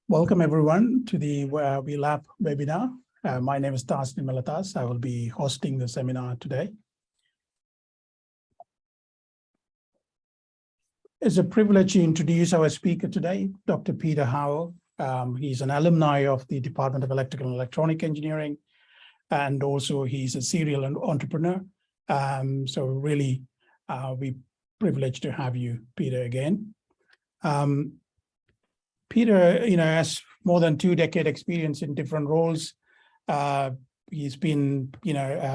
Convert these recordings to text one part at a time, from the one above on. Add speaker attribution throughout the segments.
Speaker 1: Welcome everyone to the WeLab webinar. My name is Tasni Melatas. I will be hosting the seminar today. It's a privilege to introduce our speaker today, Dr. Peng Hao. He's an alumni of the Department of Electrical and Electronic Engineering, and also he's a serial entrepreneur. So really, we're privileged to have you, Peter, again. Peter, has more than 2 decade experience in different roles. He's been,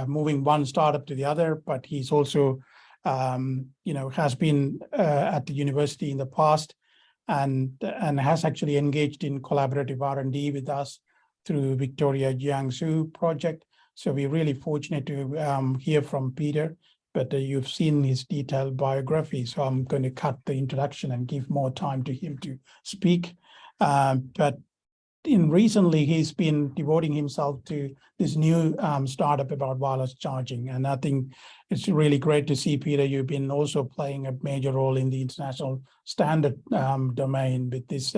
Speaker 1: moving one startup to the other, but he's also, has been at the university in the past and has actually engaged in collaborative R&D with us through Victoria Jiangsu project. So we're really fortunate to hear from Peter, but you've seen his detailed biography. So I'm going to cut the introduction and give more time to him to speak. But recently, he's been devoting himself to this new startup about wireless charging. And I think it's really great to see, Peter, you've been also playing a major role in the international standard domain with this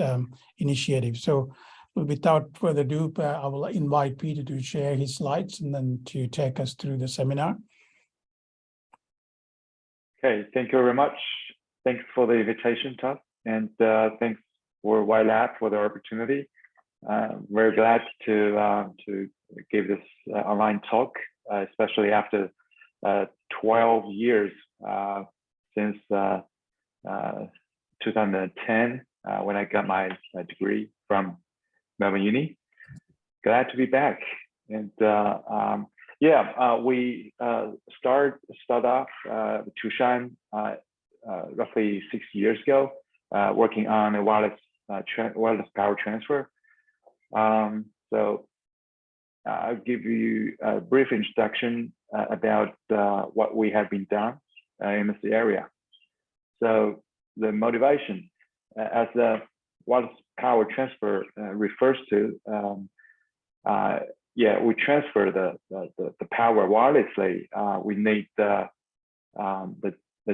Speaker 1: initiative. So without further ado, I will invite Peter to share his slides and then to take us through the seminar.
Speaker 2: Okay, thank you very much. Thanks for the invitation, Todd, and thanks for WeLab for the opportunity. Very glad to give this online talk, especially after 12 years since 2010 when I got my degree from Melbourne Uni. Glad to be back, and we start off Chushan roughly 6 years ago, working on a wireless power transfer. So I'll give you a brief introduction about what we have been done in this area. So the motivation, as the wireless power transfer refers to, we transfer the power wirelessly. We need the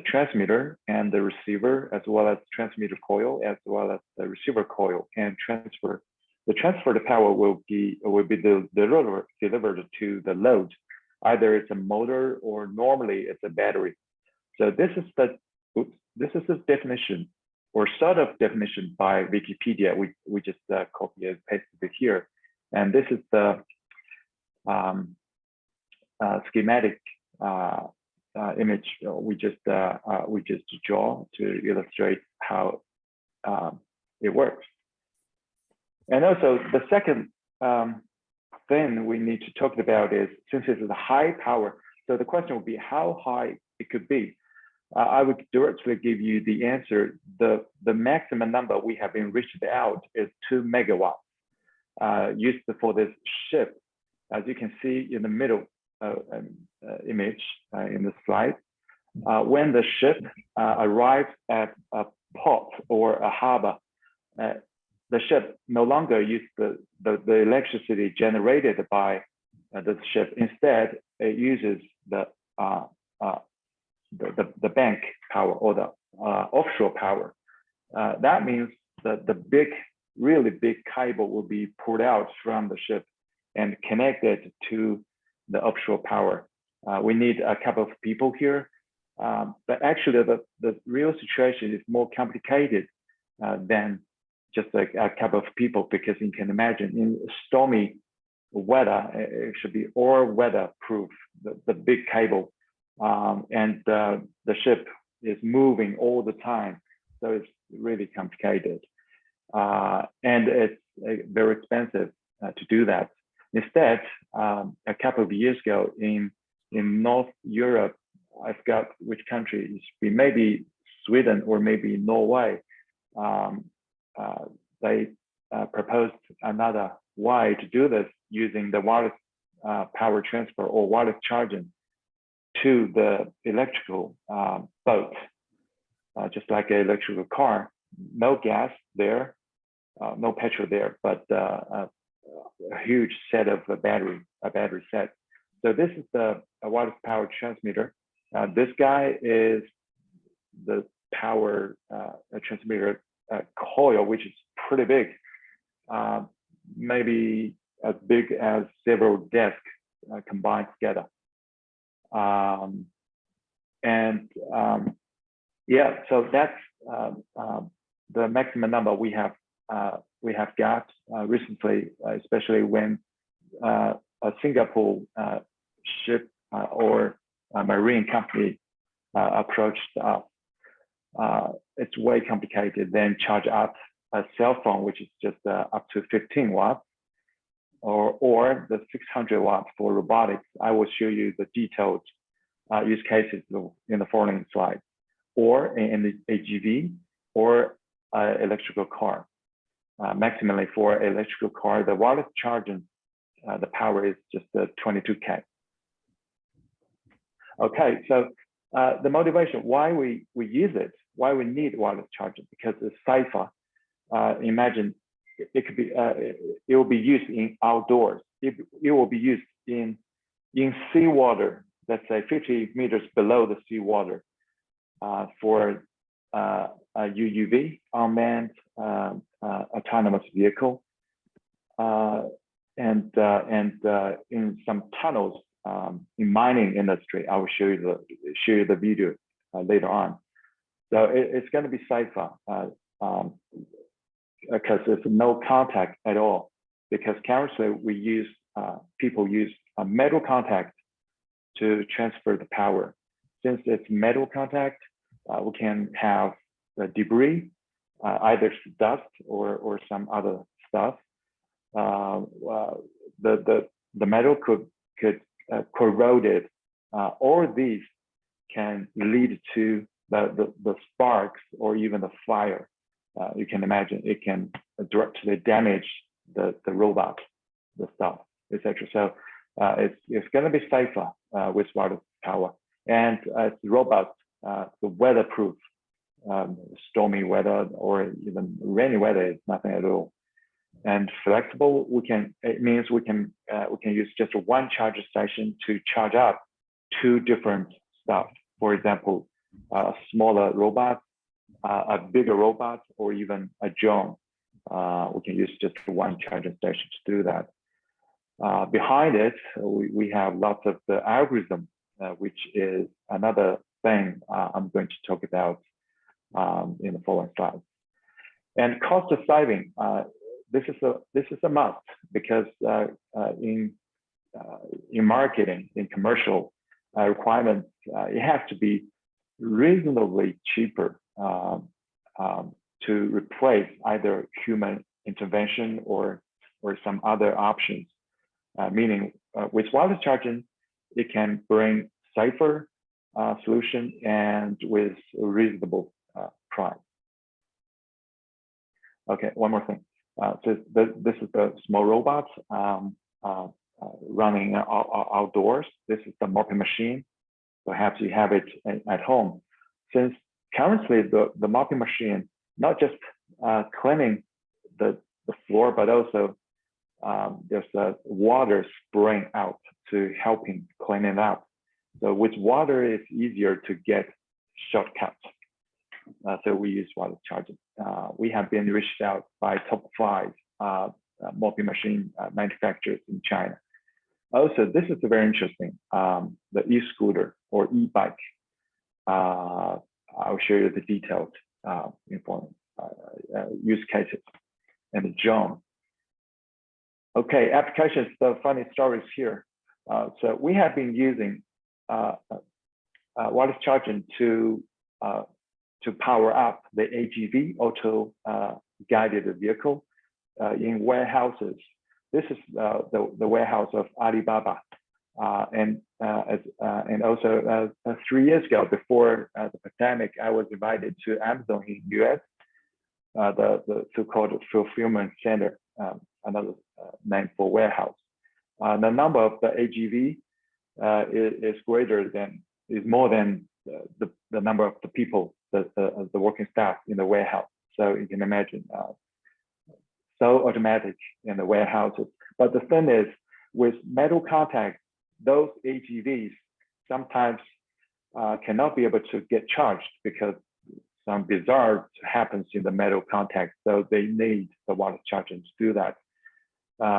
Speaker 2: transmitter and the receiver, as well as transmitter coil, as well as the receiver coil, and transfer. The power will be delivered to the load. Either it's a motor or normally it's a battery. So this is the definition or sort of definition by Wikipedia. We just copy and pasted it here, and this is the schematic image we just draw to illustrate how it works. And also the second thing we need to talk about is, since this is a high power, so the question would be how high it could be. I would directly give you the answer. The maximum number we have been reached out is 2 megawatts used for this ship. As you can see in the middle image in the slide, when the ship arrives at a port or a harbor, the ship no longer uses the electricity generated by the ship. Instead, it uses the bank power or the offshore power. That means that the really big cable will be pulled out from the ship and connected to the offshore power. We need a couple of people here, but actually the real situation is more complicated than just like a couple of people, because you can imagine in stormy weather, it should be all weather proof, the big cable, and the ship is moving all the time. So it's really complicated, and it's very expensive to do that. Instead, a couple of years ago in North Europe, I forgot which country, maybe Sweden or maybe Norway, they proposed another way to do this using the wireless power transfer or wireless charging to the electrical boat, just like an electrical car. No gas there, no petrol there, but a huge set of a battery set. So this is a wireless power transmitter. This guy is the power transmitter coil, which is pretty big. maybe as big as several desks combined together. Yeah, so that's the maximum number we have got recently, especially when a Singapore ship or a marine company approached us. It's way complicated than charge up a cell phone, which is just up to 15 watts, or the 600 watts for robotics. I will show you the detailed use cases in the following slide, or in the AGV or electrical car. Maximally for electrical car, the wireless charging, the power is just 22K. Okay, so the motivation why we use it, why we need wireless charging, because it's safer. Imagine it could be, it will be used in outdoors. It will be used in seawater, let's say 50 meters below the seawater, for a UUV, unmanned autonomous vehicle, and in some tunnels in mining industry. I will show you the video later on. So it's going to be safer because there's no contact at all. Because currently we use people use a metal contact to transfer the power. Since it's metal contact, we can have the debris, either dust or some other stuff. The metal could corrode it. All these can lead to the sparks or even the fire. You can imagine it can directly damage the robot, the stuff, etc. So it's going to be safer with wireless power, and it's robust, the weatherproof, stormy weather or even rainy weather is nothing at all. And flexible, it means we can use just one charger station to charge up two different stuff. For example, a smaller robot, a bigger robot, or even a drone. We can use just one charging station to do that. Behind it, we have lots of the algorithm, which is another thing I'm going to talk about in the following slides. And cost of saving, this is a must, because in marketing, in commercial requirements, it has to be reasonably cheaper to replace either human intervention or some other options. Meaning, with wireless charging, it can bring safer solution and with a reasonable price. Okay, one more thing. So this is the small robot running outdoors. This is the mopping machine. Perhaps you have it at home. Since currently the mopping machine, not just cleaning the floor, but also there's water spraying out to helping clean it up. So with water, it's easier to get shortcuts. So we use wireless charging. We have been reached out by top 5 mopping machine manufacturers in China. Also, this is very interesting. The e-scooter or e-bike. I'll show you the detailed use cases and the drone. Okay, applications. The funny stories here. So we have been using wireless charging to power up the AGV, auto guided vehicle, in warehouses. This is the warehouse of Alibaba, and also 3 years ago, before the pandemic, I was invited to Amazon in the US, the so-called fulfillment center, another name for warehouse. The number of the AGV is more than the number of the people, the working staff in the warehouse. So you can imagine, so automatic in the warehouses. But the thing is, with metal contact, those AGVs sometimes cannot be able to get charged because some bizarre happens in the metal contact, so they need the wireless charging to do that.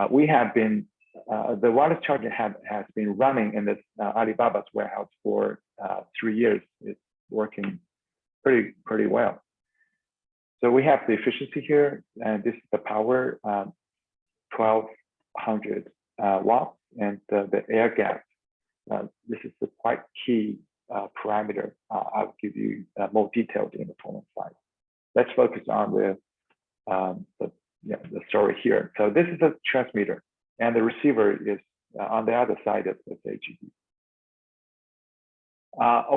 Speaker 2: We have been, the wireless charging has been running in this Alibaba's warehouse for 3 years. It's working pretty well. So we have the efficiency here, and this is the power, 1200 watts, and the air gap. This is the quite key parameter. I'll give you more details in the following slide. Let's focus on the story here. So this is a transmitter, and the receiver is on the other side of this HED.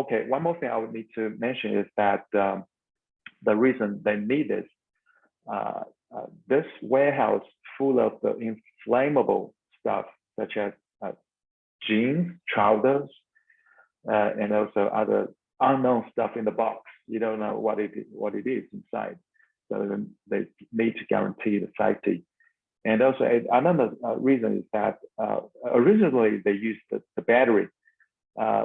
Speaker 2: Okay, one more thing I would need to mention is that the reason they need this warehouse full of the inflammable stuff, such as jeans, trousers, and also other unknown stuff in the box. You don't know what it is inside. So they need to guarantee the safety. And also another reason is that originally they used the battery,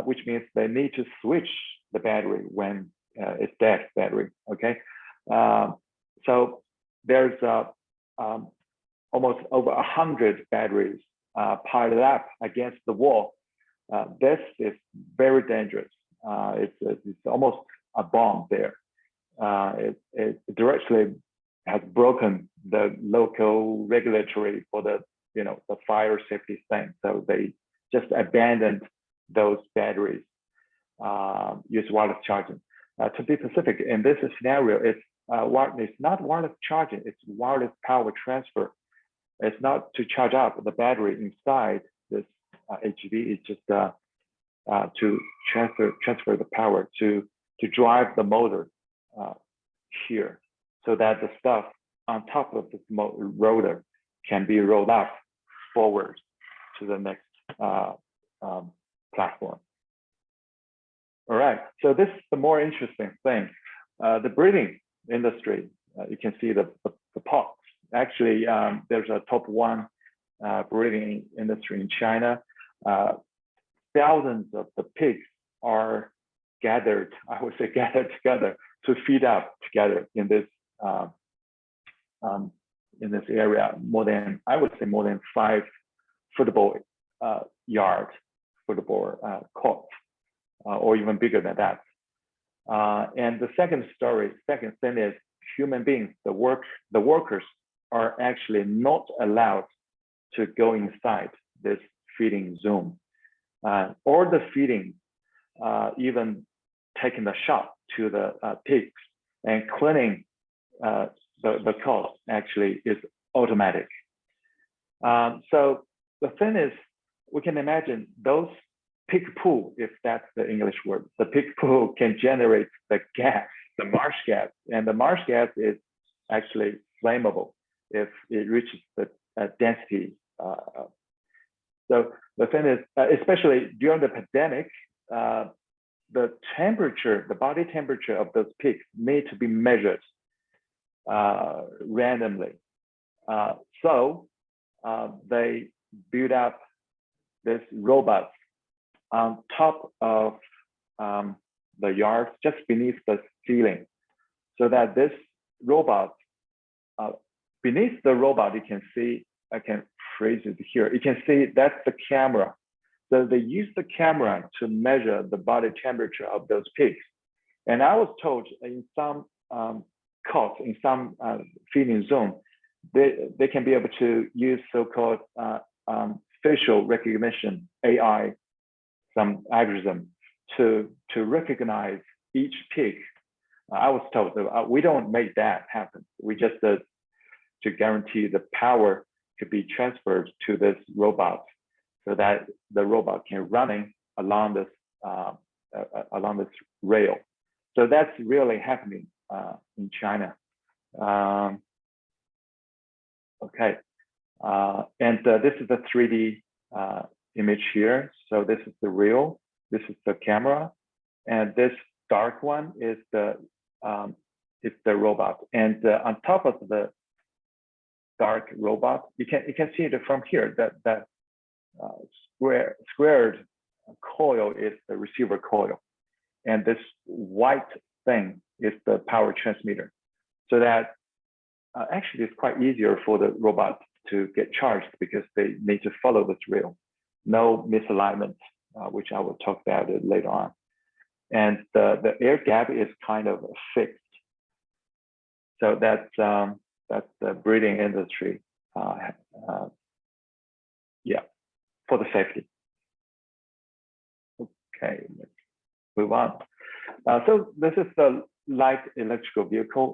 Speaker 2: which means they need to switch the battery when it's dead battery, okay? So there's almost over 100 batteries piled up against the wall. This is very dangerous. It's almost a bomb there. It directly has broken the local regulatory for the fire safety thing. So they just abandoned those batteries, use wireless charging. To be specific, in this scenario, it's not wireless charging, it's wireless power transfer. It's not to charge up the battery inside this HEV, it's just to transfer the power to drive the motor here, so that the stuff on top of this rotor can be rolled up forward to the next platform. All right, so this is the more interesting thing. The breeding industry, you can see the pots. Actually, there's a top 1 breeding industry in China. Thousands of the pigs are gathered, I would say gathered together to feed up together in this area. I would say more than 5 football yard, football courts, or even bigger than that. And the second thing is human beings, the workers are actually not allowed to go inside this feeding zone. Or the feeding, even taking the shot to the pigs and cleaning the cost actually is automatic. So the thing is, we can imagine those pig poo, if that's the English word, the pig poo can generate the gas, the marsh gas, and the marsh gas is actually flammable if it reaches the density. So the thing is, especially during the pandemic, the temperature, the body temperature of those pigs need to be measured randomly. So they build up this robot on top of the yard, just beneath the ceiling, so that this robot, beneath the robot, you can see, I can phrase it here, you can see that's the camera. So they use the camera to measure the body temperature of those pigs. And I was told in some cots, in some feeding zone, they can be able to use so-called facial recognition, AI, some algorithm to recognize each pig. I was told that we don't make that happen. We just to guarantee the power could be transferred to this robot, so that the robot can running along this rail. So that's really happening in China. Okay, and this is the 3D image here. So this is the reel, this is the camera, and this dark one is the robot. And on top of the dark robot, you can see it from here. That squared coil is the receiver coil, and this white thing is the power transmitter. So that actually it's quite easier for the robot to get charged because they need to follow this rail. No misalignment, which I will talk about it later on. And the air gap is kind of fixed. So that's the breeding industry. Yeah, for the safety. Okay, let's move on. So this is the light electrical vehicle,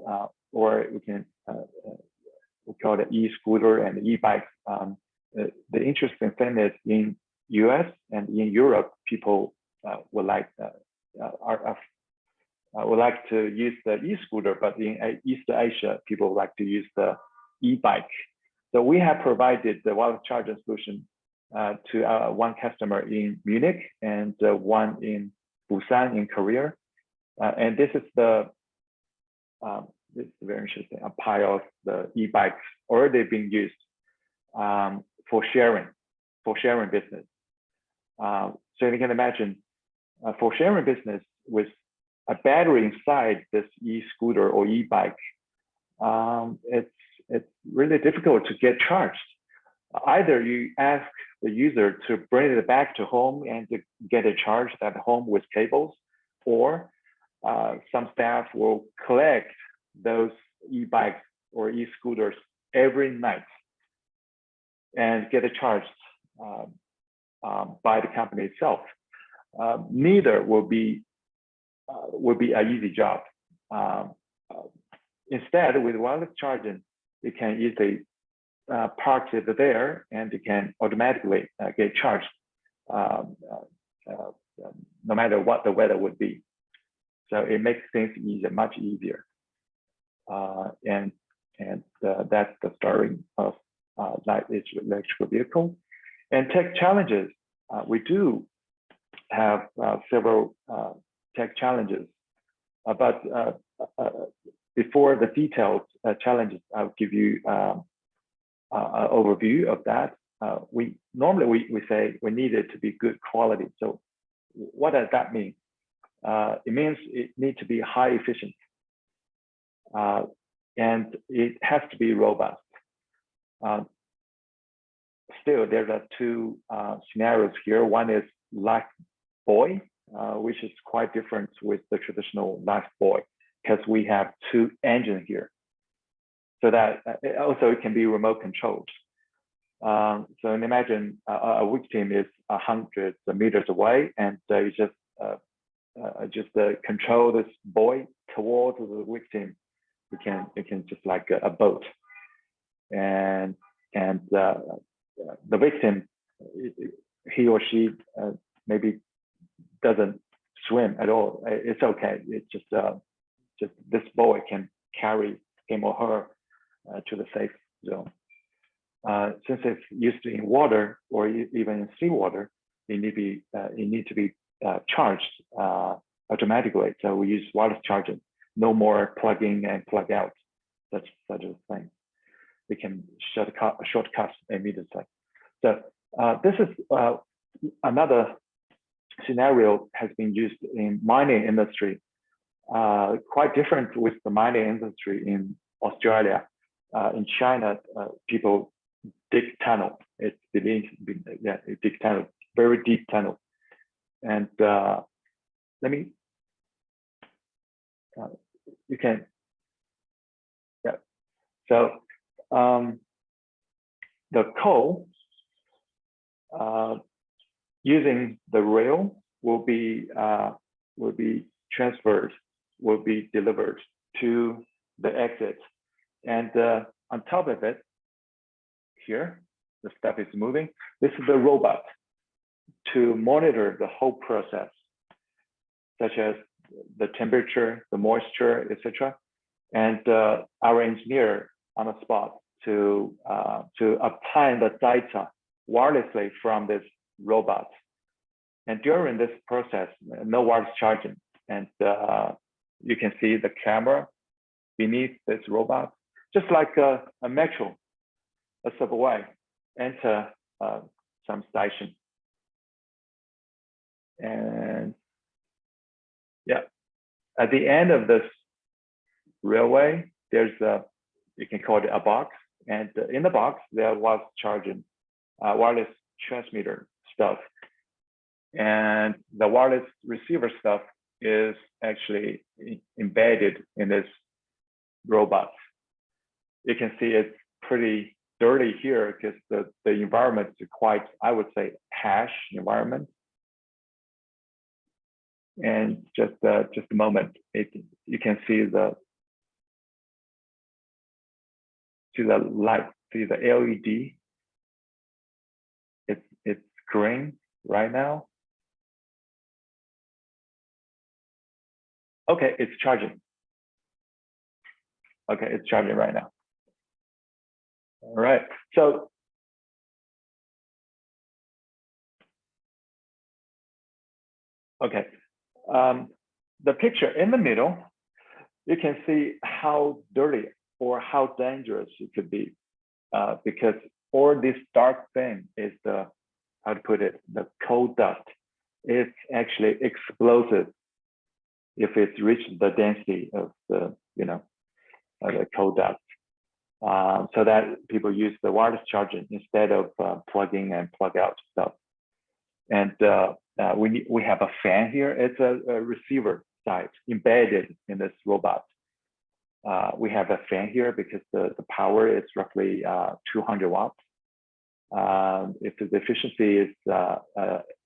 Speaker 2: or we can we call it e-scooter and e-bike. The interesting thing is in US and in Europe, people would like to use the e-scooter, but in East Asia, people like to use the e-bike. So we have provided the wireless charging solution to one customer in Munich and one in Busan in Korea. And this is this is very interesting, a pile of the e-bikes already being used for sharing business. So you can imagine for sharing business with a battery inside this e-scooter or e-bike, it's really difficult to get charged. Either you ask the user to bring it back to home and to get it charged at home with cables, or some staff will collect those e-bikes or e-scooters every night and get it charged by the company itself. Neither will be an easy job. Instead, with wireless charging, you can easily park it there and it can automatically get charged no matter what the weather would be. So it makes things easier, much easier. And that's the story of light electrical vehicle. And tech challenges, we do have several tech challenges, but before the detailed challenges, I'll give you an overview of that. We normally say we need it to be good quality. So what does that mean? It means it needs to be high efficient, and it has to be robust. Still, there are two scenarios here. One is life buoy, which is quite different with the traditional life buoy, because we have two engines here. So that also it can be remote controlled. So imagine a victim is 100 meters away, and you just control this buoy towards the victim. You can just like a boat, and the victim, he or she maybe doesn't swim at all. It's okay. It's just this buoy can carry him or her to the safe zone. Since it's used in water or even in seawater, it need to be charged automatically. So we use wireless charging. No more plug in and plug out, such a thing. We can shortcut immediately. So this is another scenario has been used in mining industry. Quite different with the mining industry in Australia. In China, people dig tunnel. It's dig tunnel, very deep tunnel. And let me. You can. Yeah. So the coal using the rail will be transferred, will be delivered to the exit, and on top of it, here the stuff is moving. This is the robot to monitor the whole process, such as the temperature, the moisture, etc. And our engineer on the spot to obtain the data wirelessly from this robot. And during this process, no wireless charging. And you can see the camera beneath this robot, just like a metro, a subway, enter some station. And yeah, at the end of this railway, there's you can call it a box. And in the box, there was charging wireless transmitter stuff. And the wireless receiver stuff is actually embedded in this robot. You can see it's pretty dirty here because the environment is quite, I would say, harsh environment. And just a moment, you can see the light, see the LED. It's green right now. Okay, it's charging. Okay, it's charging right now. All right, so okay, the picture in the middle, you can see how dirty or how dangerous it could be, because all this dark thing is the, how to put it, the coal dust. It's actually explosive if it reaches the density of the, the coal dust. So that people use the wireless charging instead of plug-in and plug-out stuff. And we have a fan here. It's a receiver side embedded in this robot. We have a fan here because the power is roughly 200 watts. If the efficiency is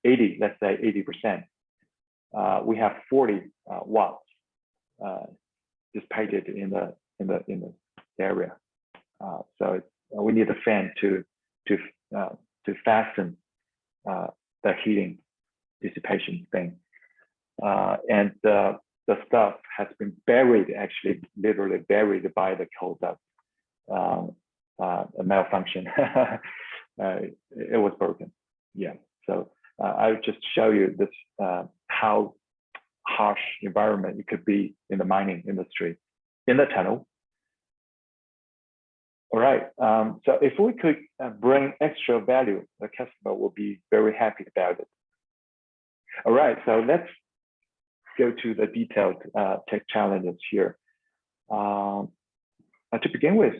Speaker 2: 80, let's say 80%, we have 40 watts dissipated in the area. So we need a fan to fasten the heating dissipation thing, and the stuff has been buried, actually literally buried by the coal dust. A malfunction. It was broken. Yeah. So I'll just show you this how harsh environment it could be in the mining industry in the tunnel. All right. So if we could bring extra value, the customer will be very happy about it. All right. So let's go to the detailed tech challenges here. To begin with,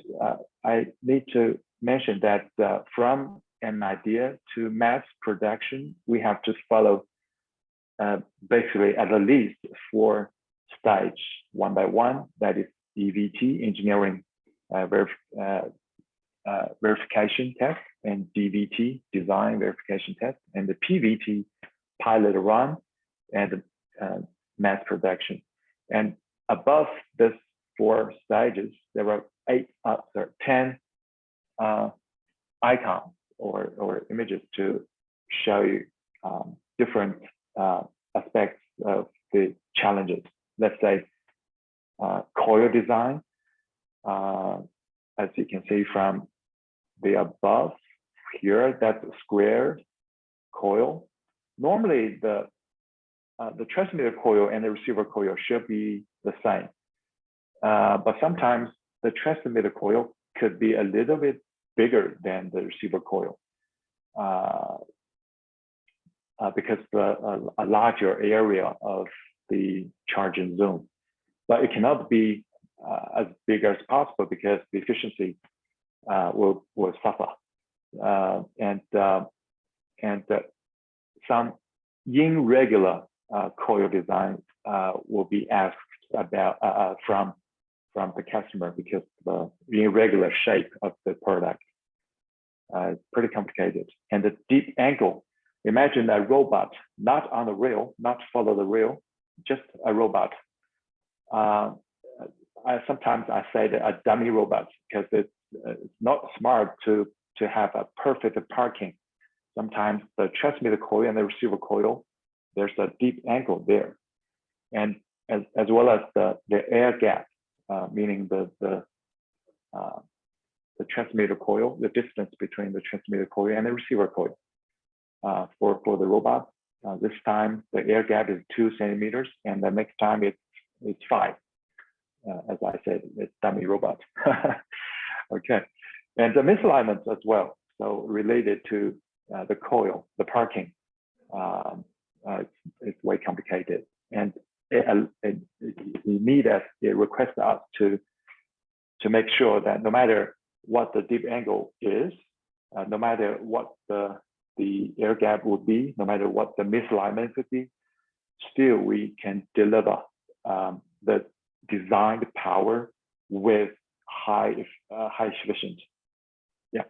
Speaker 2: I need to mention that from an idea to mass production, we have to follow basically at least 4 stages, one by one. That is EVT, engineering verification test, and DVT, design verification test, and the PVT, pilot run, and mass production. And above this 4 stages, there are 10 icons or images to show you different aspects of the challenges. Let's say coil design, as you can see from the above here, that's a square coil. Normally, the transmitter coil and the receiver coil should be the same, but sometimes the transmitter coil could be a little bit bigger than the receiver coil because a larger area of the charging zone. But it cannot be as big as possible because the efficiency will suffer. And some irregular coil design will be asked about from the customer because the irregular shape of the product is pretty complicated. And the deep angle, imagine a robot not on the rail, not follow the rail, just a robot. Sometimes I say that a dummy robot because it's not smart to have a perfect parking. Sometimes the transmitter coil and the receiver coil, there's a deep angle there, and as well as the air gap, meaning the transmitter coil, the distance between the transmitter coil and the receiver coil. For the robot, this time the air gap is 2 centimeters, and the next time it's 5. As I said, it's dummy robot. Okay, and the misalignments as well. So related to the coil, the parking, it's way complicated. And it requests us to make sure that no matter what the deep angle is, no matter what the air gap would be, no matter what the misalignment would be, still we can deliver the designed power with high efficiency. Yeah,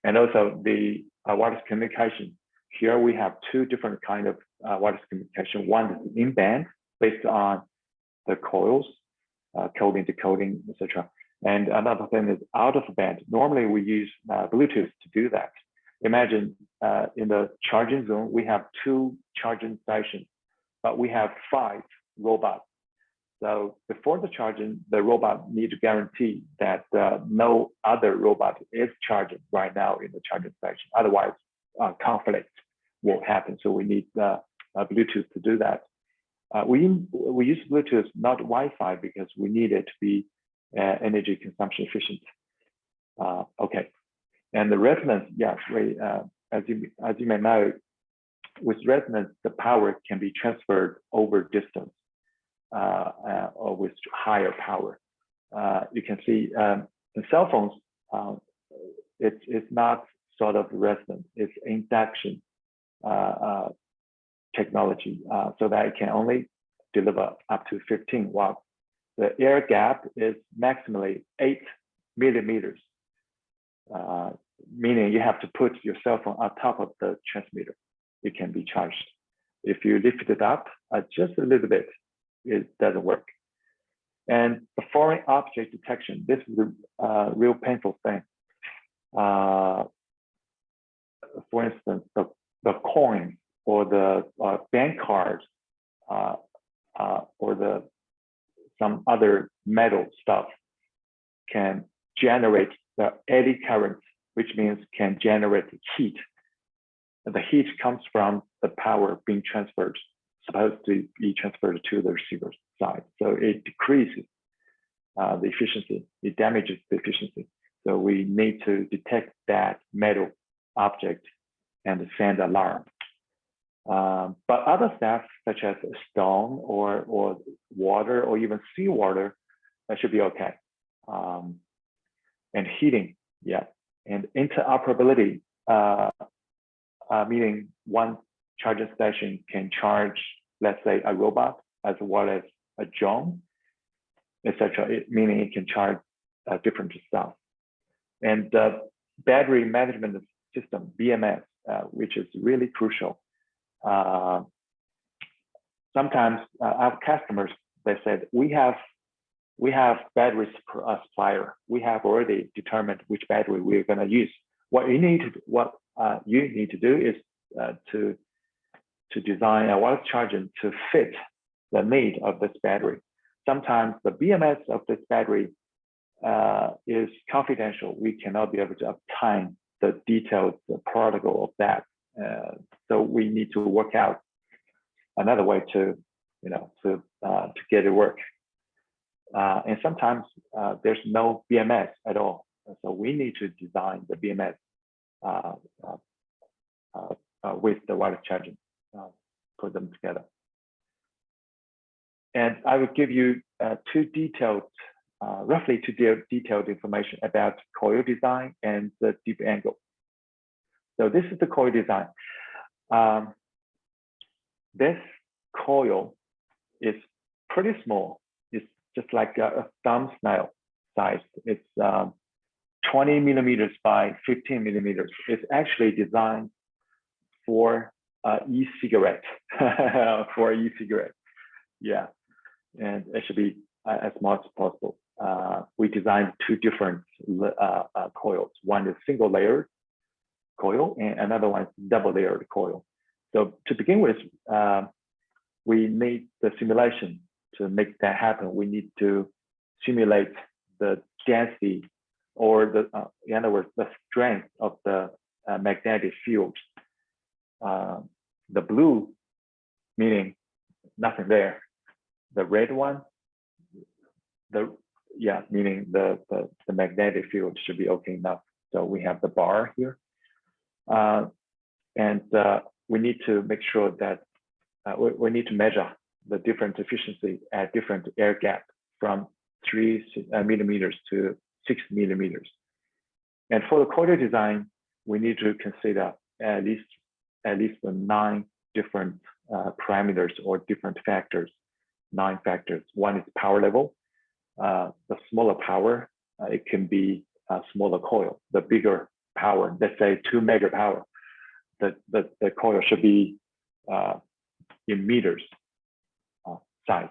Speaker 2: and also the wireless communication. Here we have two different kind of wireless communication. One is in band, based on the coils, coding, decoding, etc. And another thing is out of band. Normally we use Bluetooth to do that. Imagine in the charging zone, we have 2 charging stations, but we have 5 robots. So before the charging, the robot need to guarantee that no other robot is charging right now in the charging station. Otherwise, conflict will happen. So we need Bluetooth to do that. We use Bluetooth, not Wi-Fi, because we need it to be energy consumption efficient. Okay, and the resonance, yes, as you may know, with resonance, the power can be transferred over distance or with higher power. You can see in cell phones, it's not sort of resonance, it's induction technology, so that it can only deliver up to 15 watts. The air gap is maximally 8 millimeters, meaning you have to put your cell phone on top of the transmitter. It can be charged. If you lift it up just a little bit, it doesn't work. And the foreign object detection, this is a real painful thing. For instance, the coins or the bank cards or some other metal stuff can generate the eddy current, which means can generate heat. And the heat comes from the power being transferred, supposed to be transferred to the receiver side. So it decreases the efficiency, it damages the efficiency. So we need to detect that metal object and send alarm. But other stuff, such as stone or water or even seawater, that should be okay. And heating, yeah. And interoperability, meaning one charging station can charge, let's say, a robot as well as a drone, etc. Meaning it can charge different stuff. And battery management system, BMS, which is really crucial. Sometimes our customers, they said, we have battery supplier. We have already determined which battery we're going to use. What you need to do is to design a wireless charging to fit the need of this battery. Sometimes the BMS of this battery is confidential. We cannot be able to obtain the detailed protocol of that. So we need to work out another way to get it work. And sometimes there's no BMS at all. So we need to design the BMS with the wireless charging, put them together. And I will give you roughly two detailed information about coil design and the deep angle. So this is the coil design. This coil is pretty small. It's just like a thumbnail size. It's 20 millimeters by 15 millimeters. It's actually designed for e-cigarette, for e-cigarette. Yeah, and it should be as small as possible. We designed 2 different coils. One is single layered coil and another one is double layered coil. So to begin with, we need the simulation to make that happen. We need to simulate the density or in other words, the strength of the magnetic field. The blue, meaning nothing there. The red one, meaning the magnetic field should be okay enough. So we have the bar here. And we need to make sure that we need to measure the different efficiency at different air gap from 3 millimeters to 6 millimeters. And for the coil design, we need to consider at least 9 different parameters or different factors, 9 factors. One is power level. The smaller power, it can be a smaller coil. The bigger power, let's say 2 mega power, the coil should be in meters size.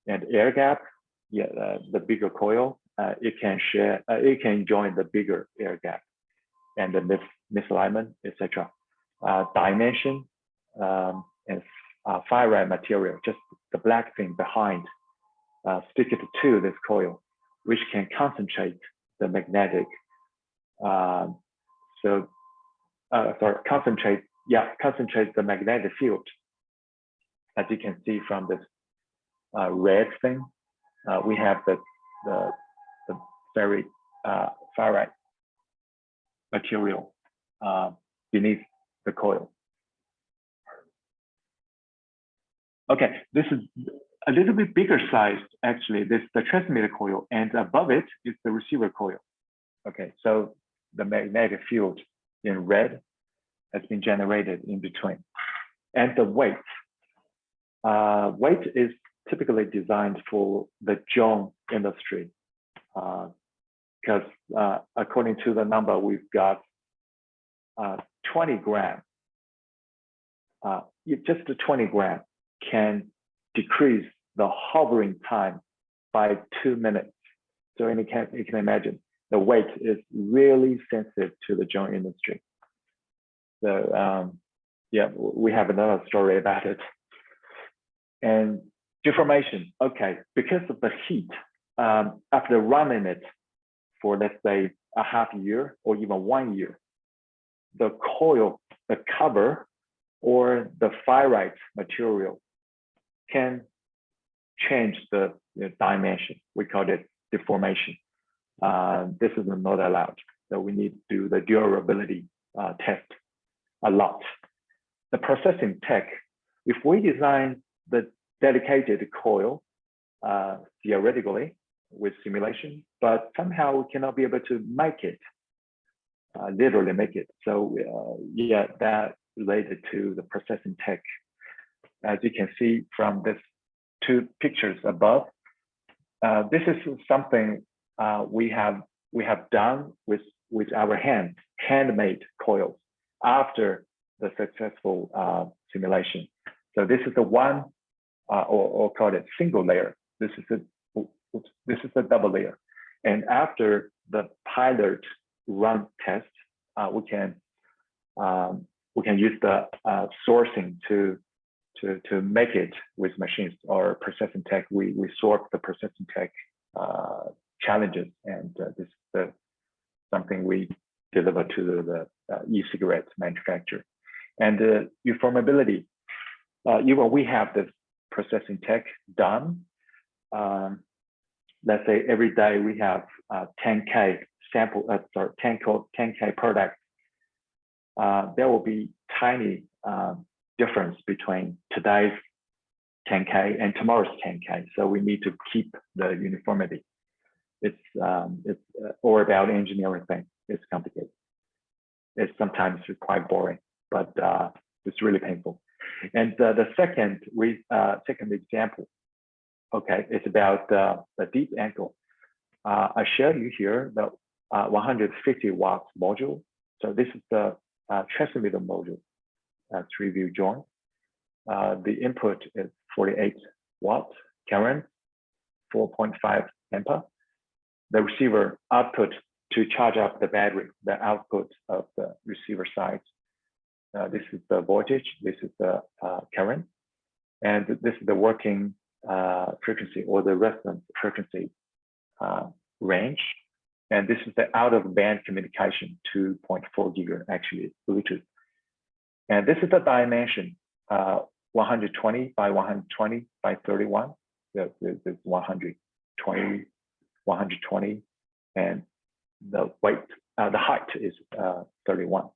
Speaker 2: And air gap, yeah, the bigger coil, it can join the bigger air gap, and the misalignment, etc. Dimension and fire material, just the black thing behind, stick it to this coil, which can concentrate the magnetic. Concentrate the magnetic field. As you can see from this red thing, we have the very ferrite material beneath the coil. Okay, this is a little bit bigger size, actually. This is the transmitter coil, and above it is the receiver coil. Okay, so the magnetic field in red has been generated in between. And the weight. Weight is typically designed for the drone industry, because according to the number we've got, 20 grams, just the 20 grams can decrease the hovering time by 2 minutes. So you can imagine the weight is really sensitive to the drone industry. So yeah, we have another story about it. And deformation, okay, because of the heat, after running it for, let's say, a half year or even 1 year, the coil, the cover, or the ferrite material can change the dimension. We call it deformation. This is not allowed. So we need to do the durability test a lot. The processing tech, if we design the dedicated coil theoretically with simulation, but somehow we cannot be able to make it, literally make it. So yeah, that related to the processing tech. As you can see from this 2 pictures above, this is something we have done with our handmade coils after the successful simulation. So this is the one, or call it single layer. This is a double layer. And after the pilot run test, we can use the sourcing to make it with machines or processing tech. We sort the processing tech challenges, and this is something we deliver to the e-cigarette manufacturer. And uniformability, even we have this processing tech done. Let's say every day we have 10K sample, 10K products. There will be tiny difference between today's 10K and tomorrow's 10K. So we need to keep the uniformity. It's all about engineering thing. It's complicated. It's sometimes quite boring, but it's really painful. And the second example, okay, it's about the deep angle. I showed you here the 150 watts module. So this is the transmitter module, 3-view joint. The input is 48 watt current, 4.5 ampere. The receiver output to charge up the battery, the output of the receiver side. This is the voltage, this is the current, and this is the working frequency or the resonance frequency range. And this is the out of band communication, 2.4 gigahertz, actually Bluetooth. And this is the dimension, 120 by 120 by 31. This is 120, and the weight, the height is 31.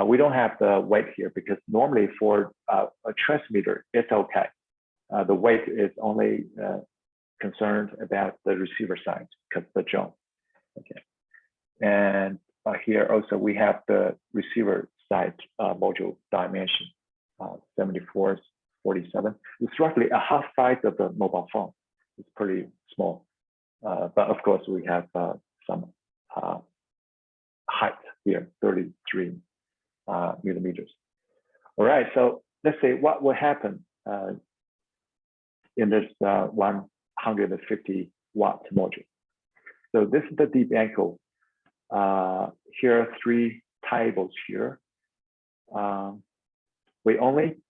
Speaker 2: We don't have the weight here because normally for a transmitter, it's okay. the weight is only concerned about the receiver side because the drone. Okay, and here also we have the receiver side module dimension, 74/47. It's roughly a half size of the mobile phone. It's pretty small, but of course we have some height here, 33 millimeters. All right, so let's say what will happen in this 150 watt module. So this is the deep angle. Here are 3 tables here. We only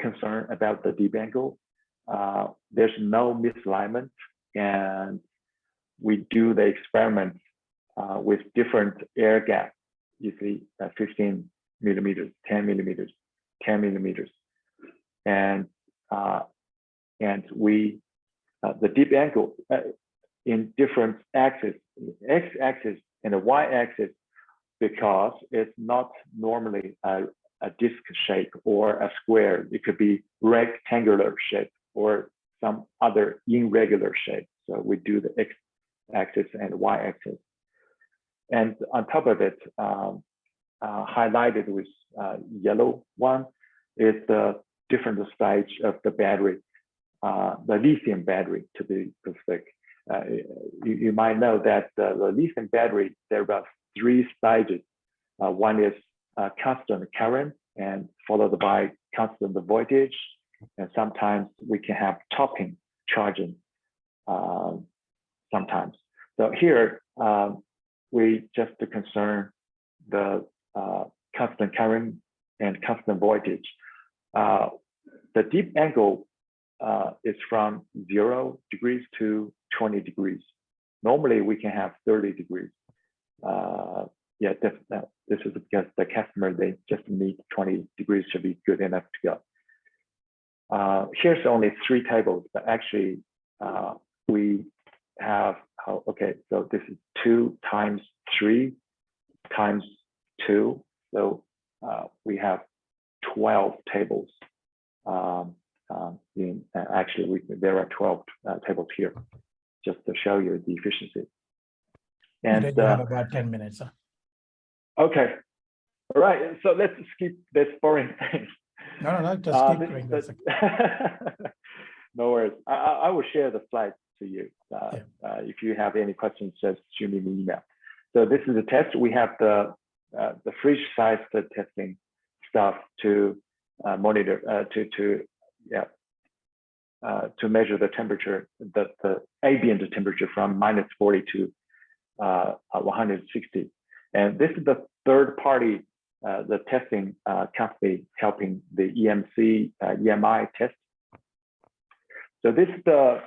Speaker 2: concern about the deep angle. There's no misalignment, and we do the experiment with different air gap. You see 15 millimeters, 10 millimeters, 10 millimeters. And we, the deep angle in different axes, x-axis and the y-axis, because it's not normally a disc shape or a square. It could be rectangular shape or some other irregular shape. So we do the x-axis and y-axis. And on top of it, highlighted with yellow one is the different stage of the battery, the lithium battery to be specific. You might know that the lithium battery, there are about 3 stages. One is constant current and followed by constant voltage. And sometimes we can have topping charging sometimes. So here, we just concern the constant current and constant voltage. The deep angle is from 0 degrees to 20 degrees. Normally, we can have 30 degrees. This is because the customer, they just need 20 degrees to be good enough to go. Here's only 3 tables, but actually we have, okay, so this is 2 times 3 times 2. So we have 12 tables. Actually, there are 12 tables here, just to show you the efficiency. And
Speaker 1: you have about 10 minutes. Huh?
Speaker 2: Okay. All right. So let's skip this boring thing.
Speaker 1: No, just keep doing this.
Speaker 2: No worries. I will share the slides to you. If you have any questions, just shoot me an email. So this is a test. We have the fridge size testing stuff to monitor to measure the temperature, the ambient temperature from -40 to 160. And this is the third party, the testing company helping the EMI test. So this is the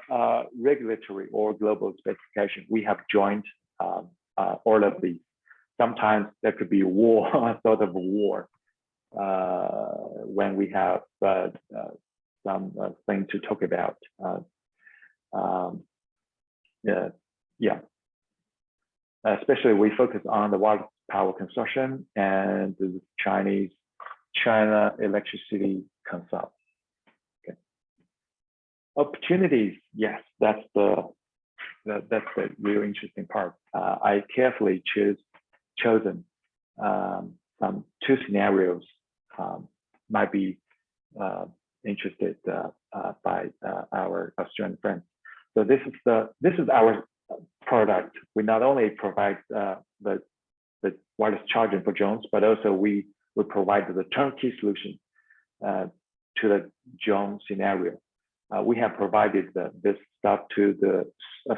Speaker 2: regulatory or global specification. We have joined all of these. Sometimes there could be war, sort of a war, when we have something to talk about. Especially we focus on the water power consumption and the China electricity consumption. Okay. Opportunities, yes, that's the real interesting part. I carefully chosen some 2 scenarios might be interested by our Australian friends. So this is our product. We not only provide the wireless charging for drones, but also we would provide the turnkey solution to the drone scenario. We have provided this stuff to the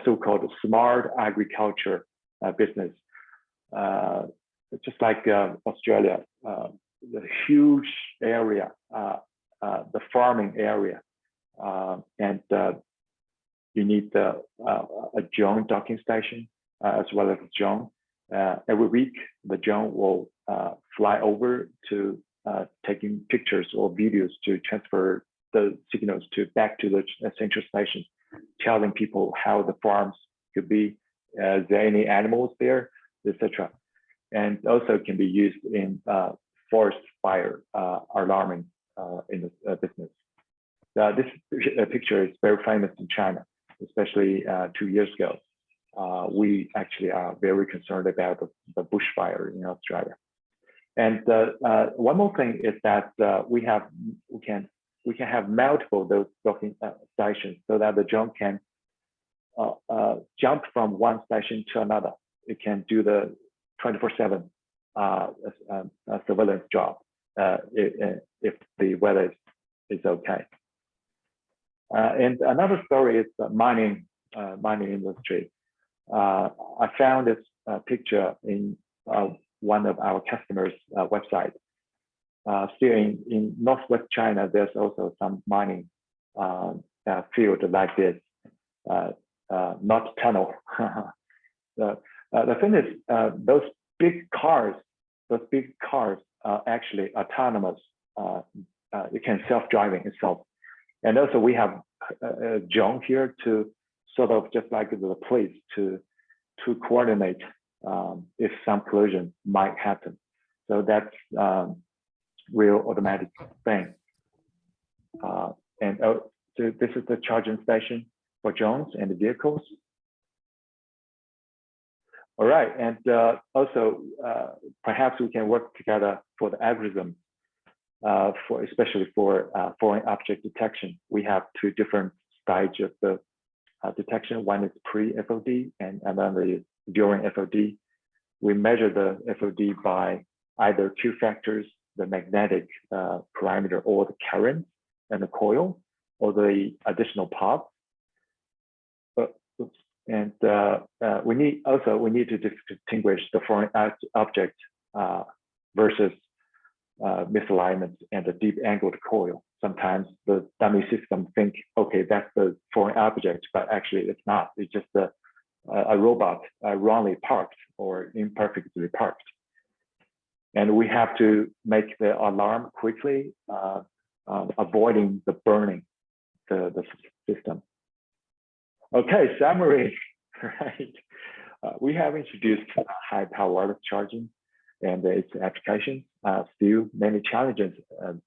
Speaker 2: so-called smart agriculture business. Just like Australia, the huge area, the farming area, and you need a drone docking station as well as a drone. Every week, the drone will fly over to taking pictures or videos to transfer the signals back to the central station, telling people how the farms could be, is there any animals there, etc. And also can be used in forest fire alarming in the business. This picture is very famous in China, especially 2 years ago. We actually are very concerned about the bushfire in Australia. And one more thing is that we can have multiple those docking stations so that the drone can jump from one station to another. It can do the 24/7 surveillance job if the weather is okay. And another story is the mining industry. I found this picture in one of our customers' website. Still in northwest China, there's also some mining field like this, not tunnel. The thing is, those big cars are actually autonomous. It can self-driving itself. And also we have a drone here to sort of just like the police to coordinate if some collision might happen. So that's real automatic thing. And so this is the charging station for drones and the vehicles. All right, and also perhaps we can work together for the algorithm, especially for foreign object detection. We have two different stages of the detection. One is pre-FOD and another is during FOD. We measure the FOD by either two factors, the magnetic parameter or the current and the coil or the additional parts. And we need to distinguish the foreign object versus misalignment and the deep angled coil. Sometimes the dummy system think, okay, that's the foreign object, but actually it's not. It's just a robot wrongly parked or imperfectly parked. And we have to make the alarm quickly, avoiding the burning the system. Okay, summary, right? We have introduced high power wireless charging and its applications. Still many challenges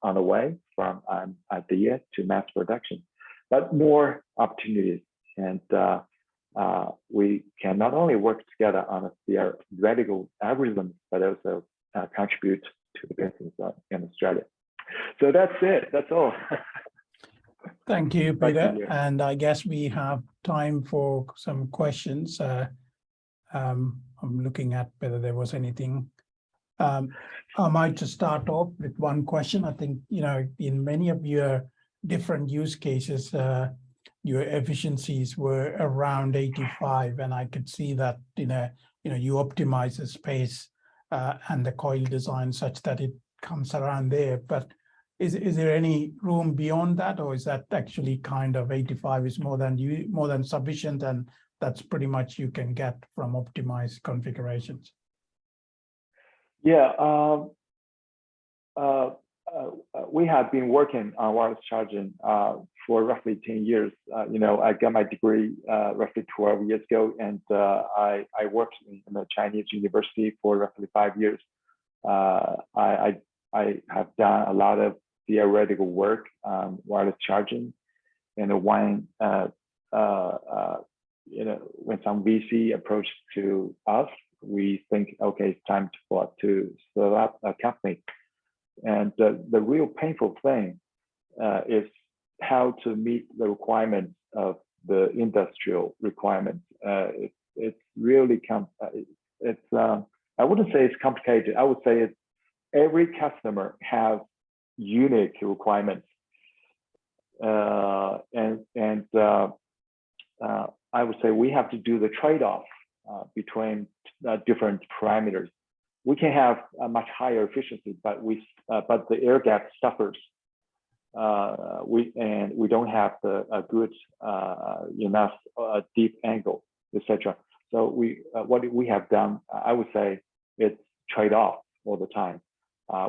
Speaker 2: on the way from idea to mass production, but more opportunities. And we can not only work together on a theoretical algorithm, but also contribute to the business in Australia. So that's it, that's all.
Speaker 1: Thank you, Peter. And I guess we have time for some questions. I'm looking at whether there was anything. I might just start off with one question. I think, in many of your different use cases, your efficiencies were around 85, and I could see that, you optimize the space and the coil design such that it comes around there. But is there any room beyond that, or is that actually kind of 85 is more than sufficient, and that's pretty much you can get from optimized configurations?
Speaker 2: Yeah, we have been working on wireless charging for roughly 10 years. I got my degree roughly 12 years ago, and I worked in a Chinese university for roughly 5 years. I have done a lot of theoretical work on wireless charging, and when some VC approached to us, we think, okay, it's time to set up a company. And the real painful thing is how to meet the requirements of the industrial requirements. It's really I wouldn't say it's complicated. I would say every customer has unique requirements, and I would say we have to do the trade-off between different parameters. We can have a much higher efficiency, but the air gap suffers. We don't have a good enough deep angle, etc. So what we have done, I would say, it's trade-off all the time.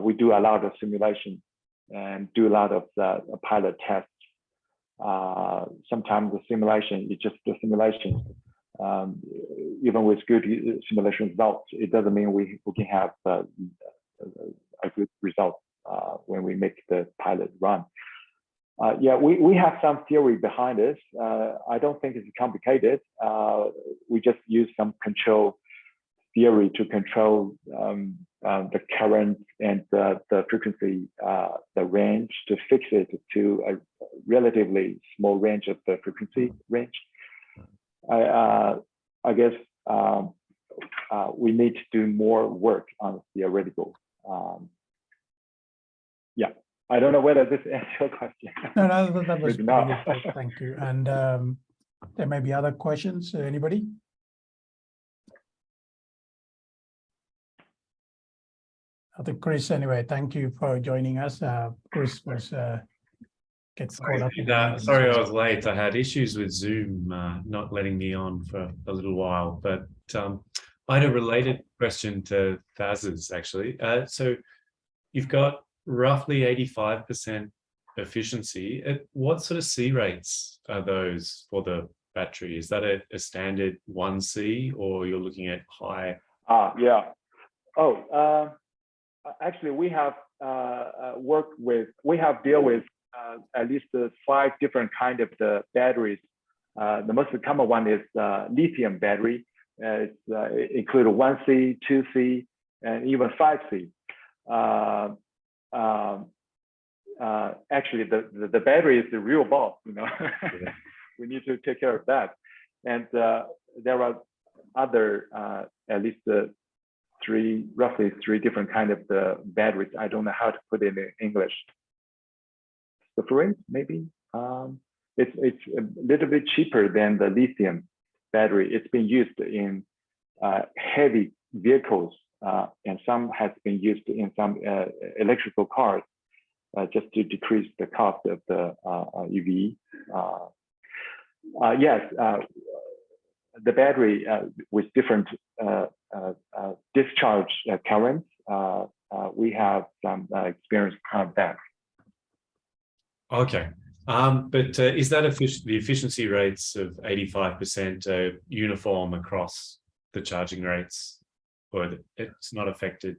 Speaker 2: We do a lot of simulation and do a lot of pilot tests. Sometimes the simulation is just the simulation. Even with good simulation results, it doesn't mean we can have a good result when we make the pilot run. Yeah, we have some theory behind this. I don't think it's complicated. We just use some control theory to control the current and the frequency, the range, to fix it to a relatively small range of the frequency range. I guess we need to do more work on theoretical. Yeah, I don't know whether this answers your question.
Speaker 1: No, that was
Speaker 2: Maybe not.
Speaker 1: pretty good. Thank you. And there may be other questions. Anybody? I think Chris, anyway, thank you for joining us. Chris was gets caught up in the meetings.
Speaker 3: Sorry I was late. I had issues with Zoom not letting me on for a little while, but I had a related question to Thaz's actually. So you've got roughly 85% efficiency. What sort of C rates are those for the battery? Is that a standard 1C, or you're looking at high?
Speaker 2: Yeah. Oh, actually, we have dealt with at least 5 different kind of the batteries. The most common one is lithium battery. It includes 1C, 2C, and even 5C. Actually, the battery is the real boss.
Speaker 3: Yeah.
Speaker 2: We need to take care of that. And there are other at least roughly three different kind of the batteries. I don't know how to put it in English. Sulfurate, maybe. It's a little bit cheaper than the lithium battery. It's been used in heavy vehicles, and some has been used in some electrical cars, just to decrease the cost of the EV. Yes, the battery with different discharge currents, we have some experience on that.
Speaker 3: Okay. But is that the efficiency rates of 85% uniform across the charging rates, or it's not affected?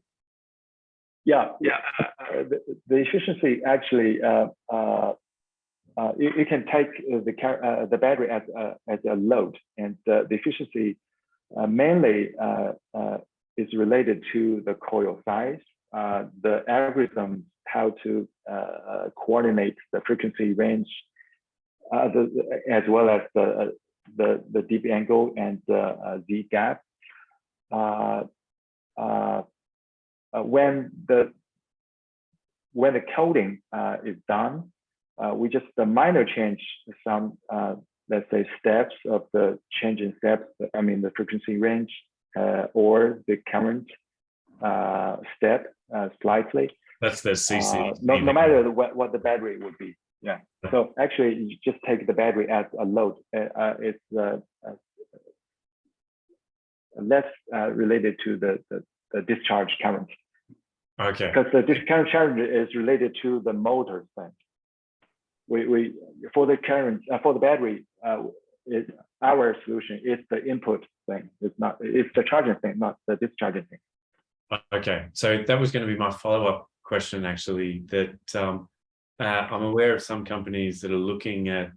Speaker 2: Yeah. The efficiency actually, you can take the battery as a load, and the efficiency mainly is related to the coil size, the algorithm, how to coordinate the frequency range, as well as the deep angle and the Z gap. When the coding is done, we just minor change some, let's say, steps of the changing steps. I mean, the frequency range or the current step slightly.
Speaker 3: That's the CC.
Speaker 2: No matter what the battery would be. Yeah. So actually, you just take the battery as a load. It's less related to the discharge current.
Speaker 3: Okay.
Speaker 2: Because the discharge current is related to the motor thing. We for the current for the battery, our solution is the input thing. It's the charging thing, not the discharging thing.
Speaker 3: Okay, so that was going to be my follow-up question, actually, that I'm aware of some companies that are looking at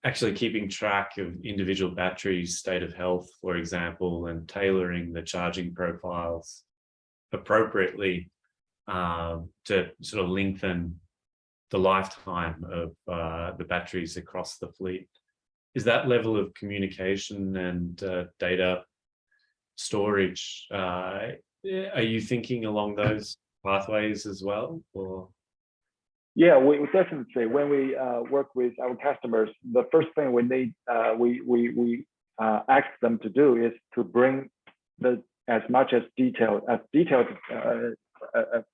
Speaker 3: actually keeping track of individual batteries' state of health, for example, and tailoring the charging profiles appropriately to sort of lengthen the lifetime of the batteries across the fleet. Is that level of communication and data storage, are you thinking along those pathways as well, or?
Speaker 2: Yeah, we definitely say when we work with our customers, the first thing we need, we ask them to do is to bring as much as detailed as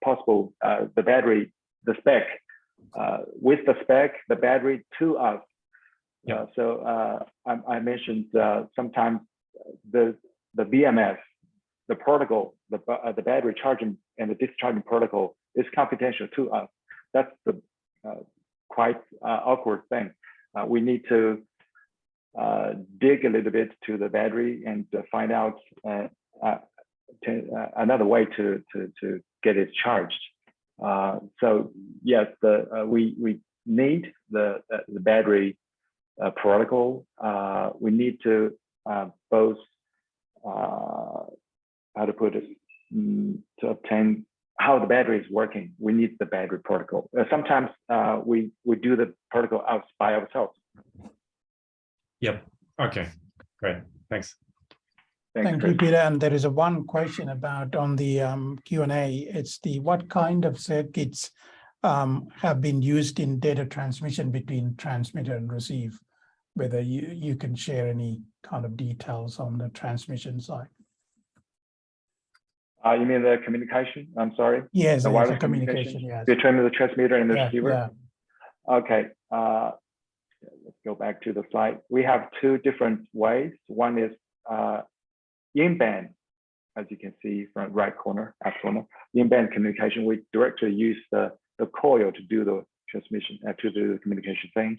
Speaker 2: possible, the battery, the spec, with the spec, the battery to us.
Speaker 3: Yeah.
Speaker 2: So I mentioned sometimes the BMS, the protocol, the battery charging and the discharging protocol is confidential to us. That's the quite awkward thing. We need to dig a little bit to the battery and find out another way to get it charged. So yes, we need the battery protocol. We need to both how to put it, to obtain how the battery is working. We need the battery protocol. Sometimes we do the protocol out by ourselves.
Speaker 3: Yep. Okay. Great. Thanks.
Speaker 1: Thank you, Peter. And there is one question about on the Q&A. It's what kind of circuits have been used in data transmission between transmitter and receive? Whether you can share any kind of details on the transmission side.
Speaker 2: You mean the communication? I'm sorry.
Speaker 1: Yes,
Speaker 2: the wireless
Speaker 1: communication. Yes.
Speaker 2: Between the transmitter and the receiver.
Speaker 1: Yeah.
Speaker 2: Okay. Let's go back to the slide. We have two different ways. One is in-band, as you can see from right corner, up corner. In-band communication, we directly use the coil to do the transmission, to do the communication thing,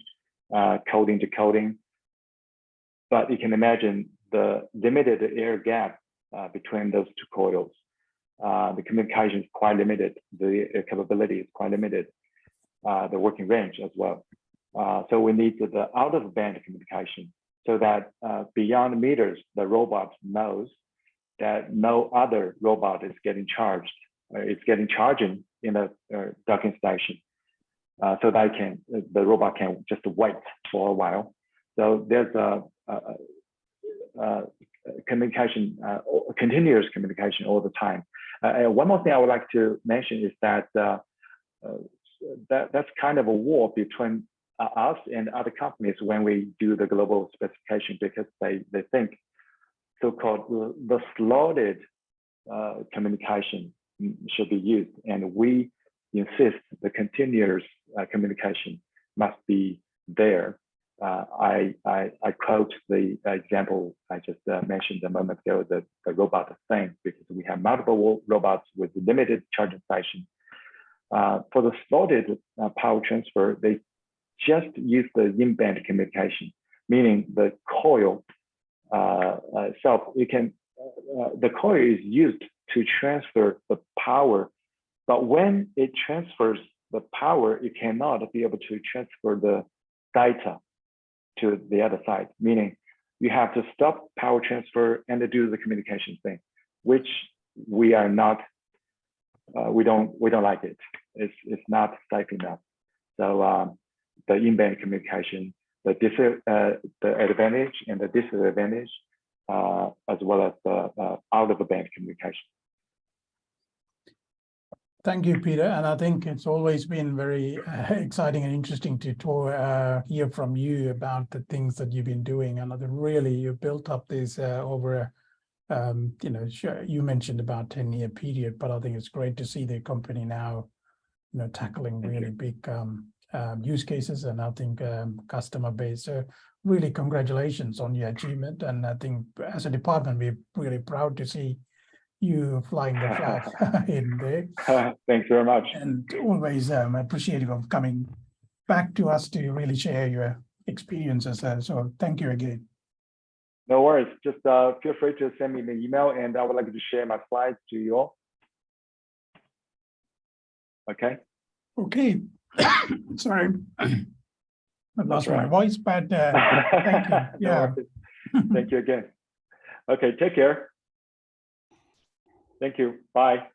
Speaker 2: coding, decoding. But you can imagine the limited air gap between those two coils. The communication is quite limited. The capability is quite limited. The working range as well. So we need the out-of-band communication so that beyond meters, the robot knows that no other robot is getting charged. It's getting charging in a docking station, so that the robot can just wait for a while. So there's a communication, continuous communication all the time. One more thing I would like to mention is that that's kind of a war between us and other companies when we do the global specification, because they think so-called the slotted communication should be used, and we insist the continuous communication must be there. I quote the example I just mentioned a moment ago, the robot thing, because we have multiple robots with limited charging station. For the slotted power transfer, they just use the in-band communication, meaning the coil itself. The coil is used to transfer the power, but when it transfers the power, it cannot be able to transfer the data to the other side, meaning you have to stop power transfer and to do the communication thing, which we are not, we don't like it. It's not safe enough. So the in-band communication, the advantage and the disadvantage, as well as the out-of-band communication.
Speaker 1: Thank you, Peter. And I think it's always been very exciting and interesting to hear from you about the things that you've been doing. And I think really you built up this over, you mentioned about 10-year period, but I think it's great to see the company now, tackling really big use cases, and I think customer base. So really congratulations on your achievement. And I think as a department, we're really proud to see you flying the flag in there.
Speaker 2: Thanks very much.
Speaker 1: And always appreciative of coming back to us to really share your experiences. So thank you again.
Speaker 2: No worries. Just feel free to send me an email, and I would like to share my slides to you all. Okay.
Speaker 1: Okay. Sorry. I've lost my voice, but thank you. Yeah.
Speaker 2: Thank you again. Okay, take care. Thank you. Bye.